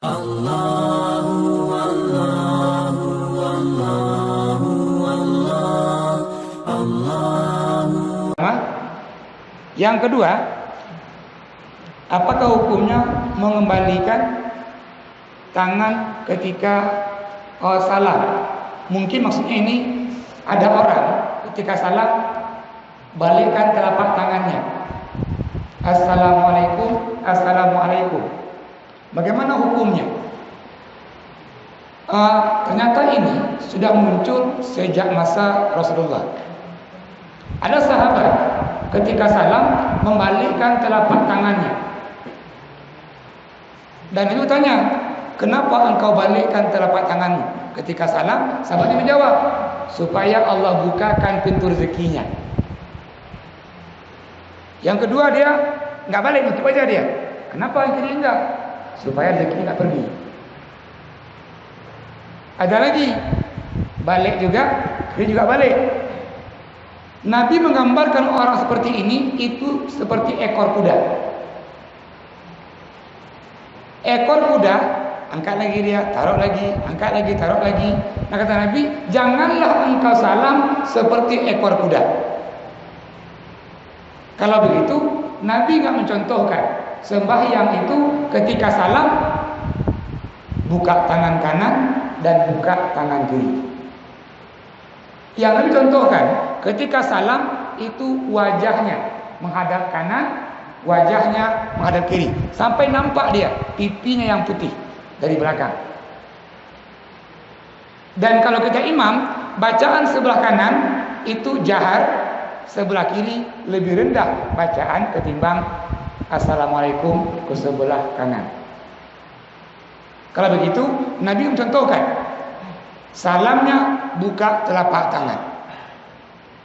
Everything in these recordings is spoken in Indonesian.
Allahu Allahu Allahu Allah Allahu. Yang kedua, apakah hukumnya mengembalikan tangan ketika salam? Mungkin maksudnya ini ada orang ketika salam balikkan telapak tangannya. Assalamualaikum, assalamualaikum. Bagaimana hukumnya? Ternyata ini sudah muncul sejak masa Rasulullah. Ada sahabat ketika salam membalikkan telapak tangannya. Dan Nabi tanya, kenapa engkau balikkan telapak tanganmu ketika salam? Sahabatnya menjawab, supaya Allah bukakan pintu rezekinya. Yang kedua dia nggak balik, nutup aja dia. Kenapa yang kiri enggak? Supaya rezeki nggak pergi. Ada lagi balik juga, dia juga balik. Nabi menggambarkan orang seperti ini itu seperti ekor kuda. Ekor kuda, angkat lagi dia, taruh lagi, angkat lagi, taruh lagi. Nah kata Nabi, janganlah engkau salam seperti ekor kuda. Kalau begitu, Nabi nggak mencontohkan sembahyang itu ketika salam buka tangan kanan dan buka tangan kiri. Yang Nabi contohkan ketika salam itu wajahnya menghadap kanan, wajahnya menghadap kiri, sampai nampak dia pipinya yang putih dari belakang. Dan kalau kita imam, bacaan sebelah kanan itu jahar, sebelah kiri lebih rendah bacaan ketimbang assalamualaikum ke sebelah kanan. Kalau begitu, Nabi mencontohkan salamnya buka telapak tangan.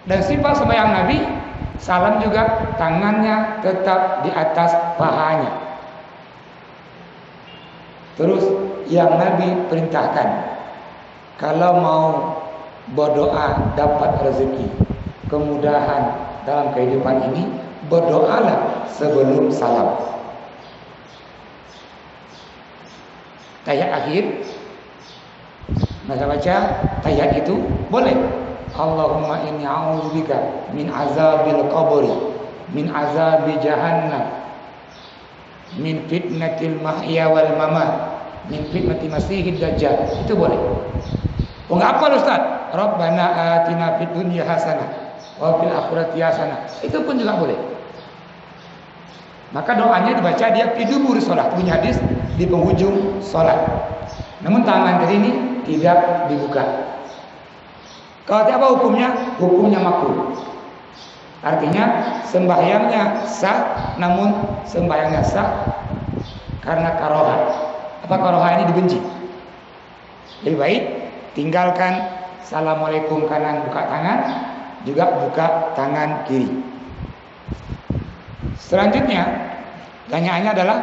Dan sifat sembahyang Nabi, salam juga tangannya tetap di atas pahanya. Terus yang Nabi perintahkan, kalau mau berdoa dapat rezeki, kemudahan dalam kehidupan ini, berdoalah sebelum salam. Tahiyat akhir, maka baca tahiyat itu boleh. Allahumma inni a'udzubika min azabil qabri, min azabi jahannam, min fitnatil mahya wal mamat, min fitnati masihid dajjal. Itu boleh. Oh, enggak apa Ustaz? Rabbana atina fid dunya hasanah wa fil akhirati hasanah. Itu pun juga boleh. Maka doanya dibaca dia di dubur sholat, punya hadis di penghujung sholat. Namun tangan kiri ini tidak dibuka. Kalau apa hukumnya? Hukumnya makruh. Artinya sembahyangnya sah, namun sembahyangnya sah karena karohah. Apa karohah ini dibenci? Lebih baik tinggalkan assalamualaikum kanan buka tangan, juga buka tangan kiri. Selanjutnya, pertanyaannya adalah